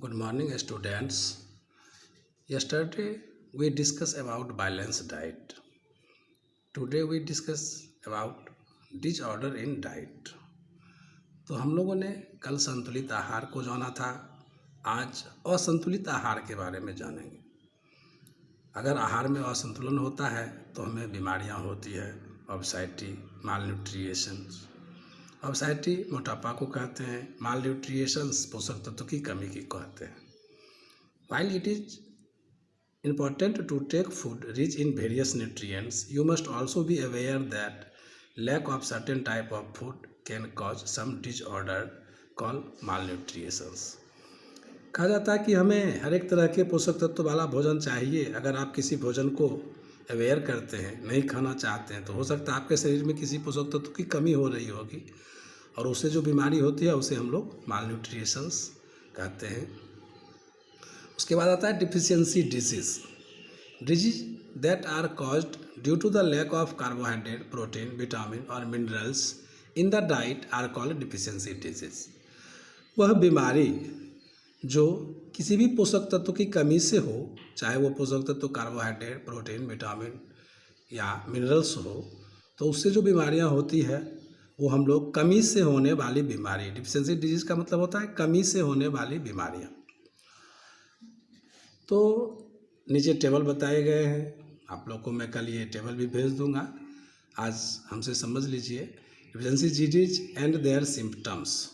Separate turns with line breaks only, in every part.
Good morning, students. Yesterday we discussed about balanced diet. Today we discuss about disorder in diet. तो हम लोगों ने कल संतुलित आहार को जाना था, आज असंतुलित आहार के बारे में जानेंगे। अगर आहार में असंतुलन होता है तो हमें बीमारियां होती है, ओबेसिटी, मालन्यूट्रिशन। ओबेसिटी मोटापा को कहते हैं, मालन्यूट्रिशन पोषक तत्व की कमी की कहते हैं। While it is important to take food rich in various nutrients, you must also be aware that lack of certain type of food can cause some disorder called malnutrition. कहा जाता है कि हमें हर एक तरह के पोषक तत्व वाला भोजन चाहिए। अगर आप किसी भोजन को अवेयर करते हैं, नहीं खाना चाहते हैं, तो हो सकता है आपके शरीर में किसी पोषक तत्व की कमी हो रही होगी और उससे जो बीमारी होती है उसे हम लोग मालन्यूट्रिशन कहते हैं। उसके बाद आता है deficiency disease that are caused due to the lack of carbohydrate, protein, vitamin और minerals in the diet are called deficiency disease. वह बीमारी जो किसी भी पोषक तत्व की कमी से हो, चाहे वो पोषक तत्व कार्बोहाइड्रेट, प्रोटीन, विटामिन या मिनरल्स हो, तो उससे जो बीमारियां होती है वो हम लोग कमी से होने वाली बीमारी, डिफिशियंसी डिजीज का मतलब होता है कमी से होने वाली बीमारियां। तो नीचे टेबल बताए गए हैं, आप लोग को मैं कल ये टेबल भी भेज दूंगा। आज हमसे समझ लीजिए deficiency disease and their symptoms,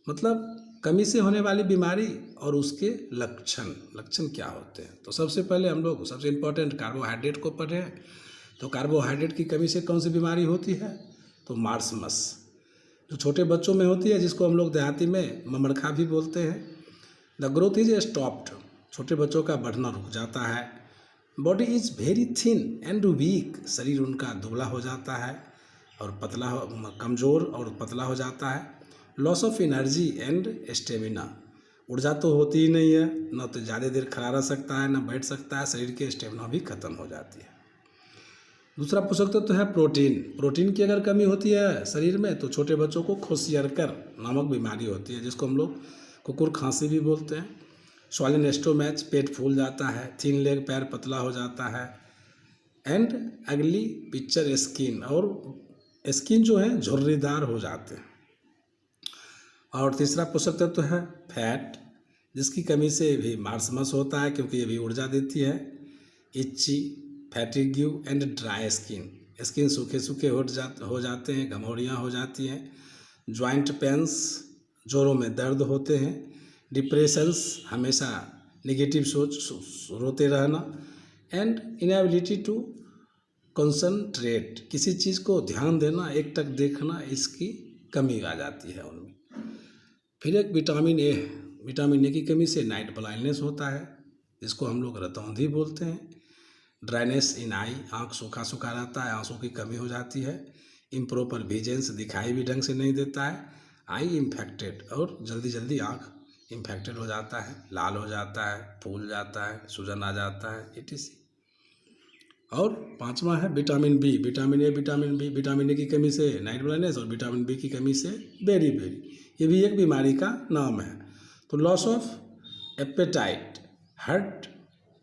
मतलब कमी से होने वाली बीमारी और उसके लक्षण क्या होते हैं। तो सबसे पहले हम लोग सबसे इम्पोर्टेंट कार्बोहाइड्रेट को पढ़ें। तो कार्बोहाइड्रेट की कमी से कौन सी बीमारी होती है? तो मार्समस, जो छोटे बच्चों में होती है, जिसको हम लोग देहाती में ममड़खा भी बोलते हैं। द ग्रोथ इज स्टॉप्ड, छोटे बच्चों का बढ़ना रुक जाता है। Body is very thin and weak, शरीर उनका दुबला हो जाता है और कमज़ोर और पतला हो जाता है। Loss of energy and stamina, ऊर्जा तो होती ही नहीं है, न तो ज़्यादा देर खड़ा रह सकता है, न बैठ सकता है, शरीर की स्टेमिना भी खत्म हो जाती है। दूसरा पोषक तत्व है प्रोटीन की अगर कमी होती है शरीर में तो छोटे बच्चों को क्वेशियरकर नामक बीमारी होती है, जिसको हम लोग कुकुर खांसी भी बोलते हैं। स्वॉलन स्टोमच, पेट फूल जाता है। थिन लेग, पैर पतला हो जाता है। एंड अगली पिक्चर स्किन, और स्किन जो है झुर्रीदार हो जाते हैं। और तीसरा पोषक तत्व है फैट, जिसकी कमी से भी मार्समस होता है, क्योंकि ये भी ऊर्जा देती है। इच्ची, फैटिग्यू एंड ड्राई स्किन सूखे हो जाते हैं, घमौड़ियाँ हो जाती हैं। जॉइंट पेन्स, जोड़ों में दर्द होते हैं। डिप्रेशंस, हमेशा नेगेटिव सोच, रोते रहना। एंड इनएबिलिटी टू कंसंट्रेट, किसी चीज़ को ध्यान देना, एक टक देखना, इसकी कमी आ जाती है उनमें। फिर एक विटामिन ए की कमी से नाइट ब्लाइंडनेस होता है, जिसको हम लोग रतौंधी बोलते हैं। ड्राइनेस इन आई, आँख सूखा रहता है, आंसू की कमी हो जाती है। इम्प्रॉपर विजन्स, दिखाई भी ढंग से नहीं देता है। आई इन्फेक्टेड, और जल्दी आँख इन्फेक्टेड हो जाता है, लाल हो जाता है, फूल जाता है, सूजन आ जाता है, etc। और पांचवा है विटामिन बी, विटामिन ए की कमी से नाइट ब्लाइंडनेस और विटामिन बी की कमी से बेरी, ये भी एक बीमारी का नाम है। तो loss of appetite, heart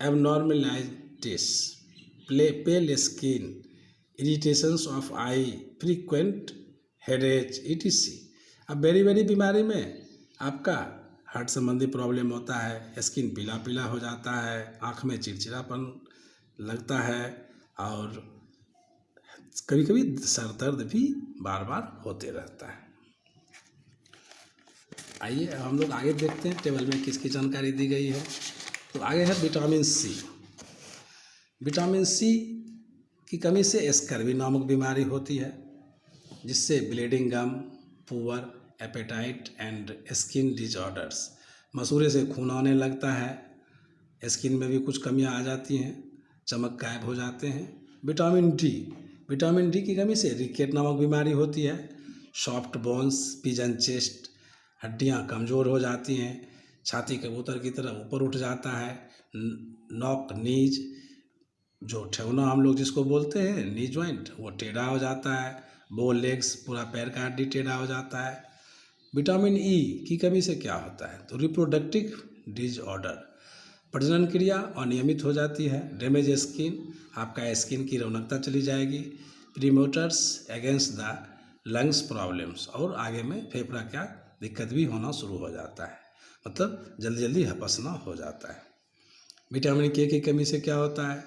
abnormalities, pale skin, irritations of eye, frequent headaches, etc। अब बेरी बीमारी में आपका हार्ट संबंधी प्रॉब्लम होता है, स्किन पीला हो जाता है, आँख में चिड़चिड़ापन लगता है और कभी कभी सर दर्द भी बार होते रहता है। आइए हम लोग आगे देखते हैं टेबल में किसकी जानकारी दी गई है। तो आगे है विटामिन सी की कमी से स्कर्वी नामक बीमारी होती है, जिससे bleeding gum, poor appetite and skin disorders, मसूड़े से खून आने लगता है, स्किन में भी कुछ कमियां आ जाती हैं, चमक गायब हो जाते हैं। विटामिन डी की कमी से रिकेट नामक बीमारी होती है। सॉफ्ट बोन्स, पिजन चेस्ट, हड्डियां कमज़ोर हो जाती हैं, छाती कबूतर की तरह ऊपर उठ जाता है। नॉक नीज, जो ठेहुना हम लोग जिसको बोलते हैं, नी जॉइंट, वो टेढ़ा हो जाता है। बो लेग्स, पूरा पैर का हड्डी टेढ़ा हो जाता है। विटामिन ई की कमी से क्या होता है? तो रिप्रोडक्टिव डिसऑर्डर। प्रजनन क्रिया अनियमित हो जाती है। डैमेज स्किन, आपका स्किन की रौनकता चली जाएगी। प्रीमोटर्स अगेंस्ट द लंग्स प्रॉब्लम्स, और आगे में फेफड़ा क्या दिक्कत भी होना शुरू हो जाता है, मतलब जल्दी जल्दी हपसना हो जाता है। विटामिन के की कमी से क्या होता है,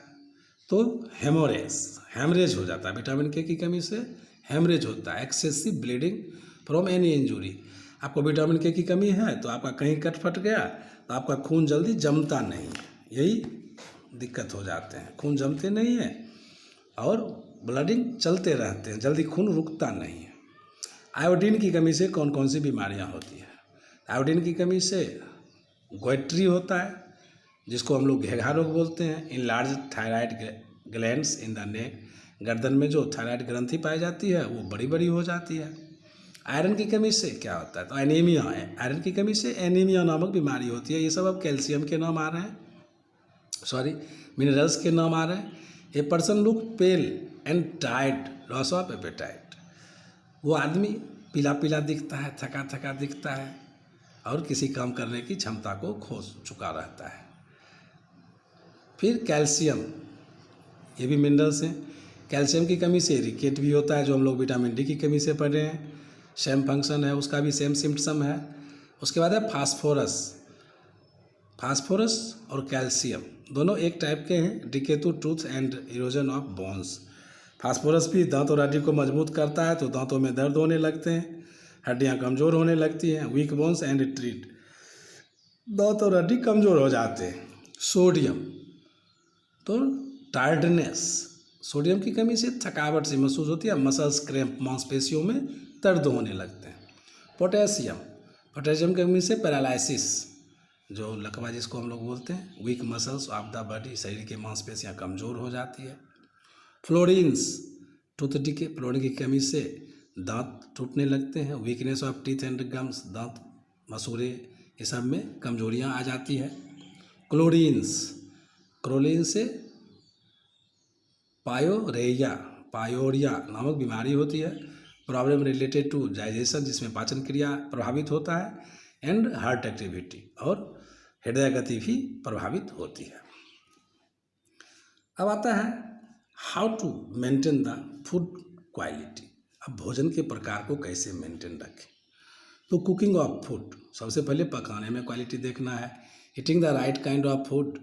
तो हेमरेज हो जाता है। विटामिन के की कमी से हेमरेज होता है। Excessive bleeding from any injury. आपको विटामिन के की कमी है तो आपका कहीं कट फट गया तो आपका खून जल्दी जमता नहीं है, यही दिक्कत हो जाते हैं। खून जमते नहीं है और ब्लडिंग चलते रहते हैं, जल्दी खून रुकता नहीं है। आयोडीन की कमी से कौन कौन सी बीमारियां होती हैं? आयोडीन की कमी से गोइट्री होता है, जिसको हम लोग घेघा रोग बोलते हैं। In large thyroid glands in the neck, गर्दन में जो थायराइड ग्रंथि पाई जाती है वो बड़ी बड़ी हो जाती है। आयरन की कमी से क्या होता है, तो एनीमिया है। आयरन की कमी से एनीमिया नामक बीमारी होती है। ये सब अब कैल्शियम के नाम आ रहे हैं, मिनरल्स के नाम आ रहे हैं। A person look pale and tired, loss of apatite. वो आदमी पीला पीला दिखता है, थका थका दिखता है और किसी काम करने की क्षमता को खो चुका रहता है। फिर कैल्शियम, ये भी मिनरल्स हैं। कैल्शियम की कमी से रिकेट भी होता है, जो हम लोग विटामिन डी की कमी से पढ़ रहे हैं। सेम फंक्शन है, उसका भी सेम सिम्टम है। उसके बाद है फास्फोरस। फास्फोरस और कैल्शियम दोनों एक टाइप के हैं, decay to tooth and erosion of bones. Phosphorus भी दांत और हड्डी को मजबूत करता है, तो दांतों में दर्द होने लगते हैं, हड्डियां कमज़ोर होने लगती हैं। वीक बोन्स एंड ट्रीट, दांत और हड्डी कमज़ोर हो जाते हैं। सोडियम, तो टायर्डनेस, सोडियम की कमी से थकावट सी महसूस होती है, मसल्स क्रैम्प, मांसपेशियों में दर्द होने लगते हैं। पोटेशियम, पोटेशियम की कमी से पैरालिसिस, जो लकवा जिसको हम लोग बोलते हैं, week muscles of the body, शरीर की मांसपेशियां कमज़ोर हो जाती है। फ्लोरीन्स, टूथ डिके, फ्लोरीन की कमी से दांत टूटने लगते हैं। Weakness of teeth and gums, दांत मसूड़े, ये सब में कमजोरियां आ जाती है। क्लोरीन्स, क्लोरीन से पायोरिया नामक बीमारी होती है। प्रॉब्लम रिलेटेड टू डाइजेशन, जिसमें पाचन क्रिया प्रभावित होता है, एंड हार्ट एक्टिविटी, और हृदय गति भी प्रभावित होती है। अब आता है how to maintain the food quality. अब भोजन के प्रकार को कैसे मेंटेन रखें, तो कुकिंग ऑफ फूड, सबसे पहले पकाने में क्वालिटी देखना है। Eating the right kind of food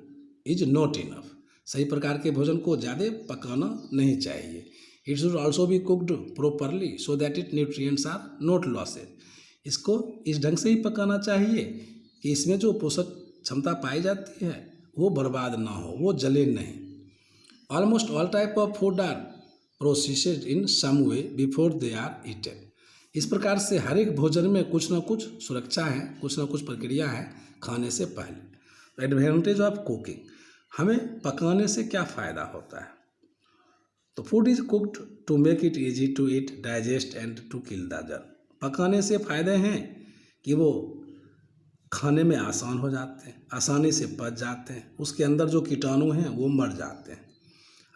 is not enough. सही प्रकार के भोजन को ज़्यादा पकाना नहीं चाहिए। It should also be cooked properly so that it nutrients are not lost. इसको इस ढंग से ही पकाना चाहिए कि इसमें जो पोषक क्षमता पाई जाती है वो बर्बाद ना हो, वो जले नहीं। Almost all type of food are processed in some way before they are eaten. इस प्रकार से हर एक भोजन में कुछ ना कुछ सुरक्षा है, कुछ ना कुछ प्रक्रिया है खाने से पहले। एडवांटेज ऑफ कुकिंग, हमें पकाने से क्या फ़ायदा होता है, तो food is cooked to make it easy to eat, digest and to kill the germ. पकाने से फ़ायदे हैं कि वो खाने में आसान हो जाते हैं, आसानी से पच जाते हैं, उसके अंदर जो कीटाणु हैं वो मर जाते हैं।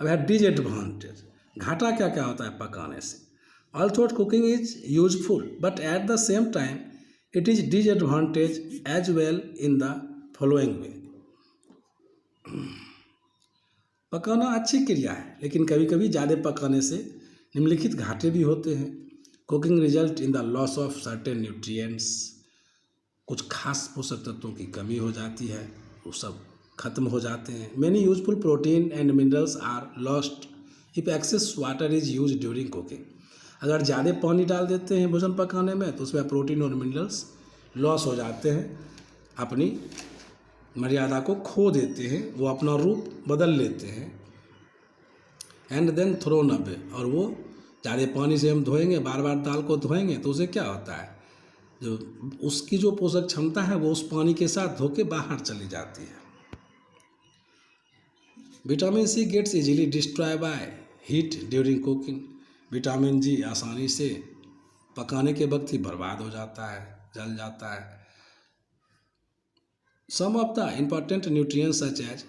अब है डिसएडवांटेज, घाटा क्या क्या होता है पकाने से। Although cooking is useful but at the same time it is disadvantage as well in the following way. पकाना अच्छी क्रिया है, लेकिन कभी कभी ज़्यादा पकाने से निम्नलिखित घाटे भी होते हैं। Cooking result in the loss of certain nutrients, कुछ खास पोषक तत्वों की कमी हो जाती है, वो सब खत्म हो जाते हैं। Many useful protein and minerals are lost if excess water is use during cooking. अगर ज़्यादा पानी डाल देते हैं भोजन पकाने में तो उसमें प्रोटीन और मिनरल्स लॉस हो जाते हैं, अपनी मर्यादा को खो देते हैं, वो अपना रूप बदल लेते हैं। एंड देन थ्रोन अवे, और वो ज़्यादा पानी से हम धोएंगे, बार बार दाल को धोएंगे तो उसे क्या होता है, जो उसकी जो पोषक क्षमता है वो उस पानी के साथ धो के बाहर चली जाती है। Vitamin C gets easily destroy by heat during cooking. Vitamin C आसानी से पकाने के वक्त ही बर्बाद हो जाता है, जल जाता है। Some of the important nutrients such as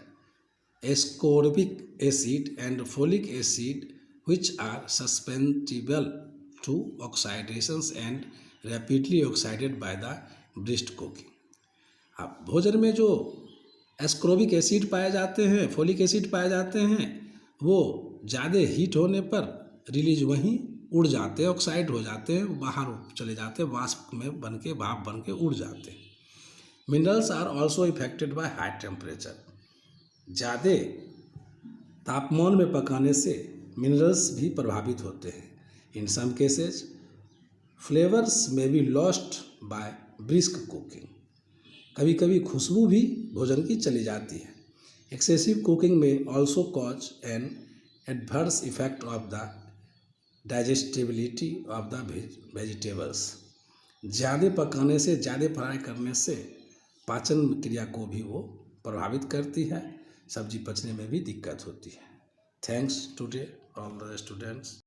ascorbic acid and folic acid, which are susceptible to oxidations and rapidly oxided by the brisk cooking. अब भोजन में जो एस्कोर्बिक एसिड पाए जाते हैं, फोलिक एसिड पाए जाते हैं, वो ज़्यादा हीट होने पर रिलीज वहीं उड़ जाते हैं, ऑक्साइड हो जाते हैं, बाहर चले जाते हैं, वाष्प में बन के, भाप बन के उड़ जाते हैं। Minerals are also affected by high temperature. ज़्यादा तापमान में पकाने से मिनरल्स भी प्रभावित होते हैं। इन सम केसेस फ्लेवर्स में be lost by brisk cooking. कभी कभी खुशबू भी भोजन की चली जाती है। एक्सेसिव कुकिंग में also cause an adverse effect of the digestibility of the vegetables. ज़्यादा पकाने से, ज़्यादा फ्राई करने से पाचन क्रिया को भी वो प्रभावित करती है, सब्जी पचने में भी दिक्कत होती है। Thanks today all the students.